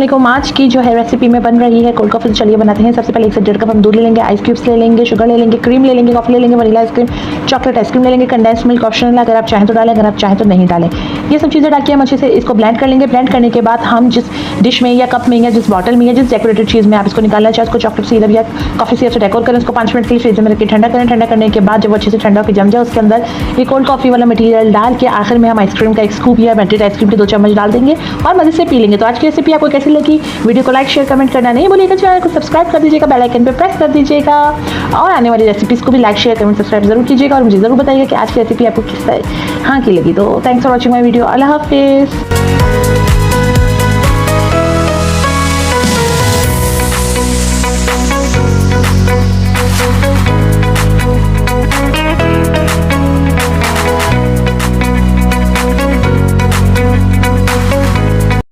अस्सलाम। आज की जो है रेसिपी में बन रही है कोल्ड कॉफ़ी। चलिए बनाते हैं। सबसे पहले 1 से 1.5 कप हम दूध ले लेंगे, आइस क्यूब्स ले लेंगे, शुगर ले लेंगे, क्रीम ले लेंगे, कॉफ़ी ले लेंगे, वनीला आइसक्रीम, चॉकलेट आइसक्रीम ले लेंगे, कंडेंस मिल्क ऑप्शनल, अगर आप चाहें तो डालें, अगर आप चाहें तो नहीं डालें। ये सब चीज़ें डाल के हम अच्छे से इसको ब्लेंड कर लेंगे। ब्लेंड करने के बाद हम जिस डिश में या कप में या जिस बॉटल में या जिस डेकोरेटेड चीज़ में आप इसको निकालना चाहें, उसको चॉकलेट सिरप या कॉफ़ी सिरप से डेकोर करें। उसको 5 मिनट के लिए फ्रीजर में रख के ठंडा करें। ठंडा करने के बाद जब वो अच्छे से ठंडा होकर जम जाए, उसके अंदर ये कोल्ड कॉफ़ी वाला मटीरियल डाल के आखिर में हम आइसक्रीम का एक स्कूप या मेल्टेड आइसक्रीम के 2 चम्मच डाल देंगे और मज़े से पी लेंगे। तो आज की रेसिपी आपको कैसी लगी? वीडियो को लाइक शेयर कमेंट करना नहीं भूलिएगा। चैनल को सब्सक्राइब कर दीजिएगा, बेल आइकन पे प्रेस कर दीजिएगा और आने वाली रेसिपीज़ को भी लाइक शेयर कमेंट सब्सक्राइब जरूर कीजिएगा और मुझे ज़रूर बताइएगा कि आज की रेसिपी आपको किस तरह की लगी। तो thanks for watching my video. अल्लाह हाफिज़।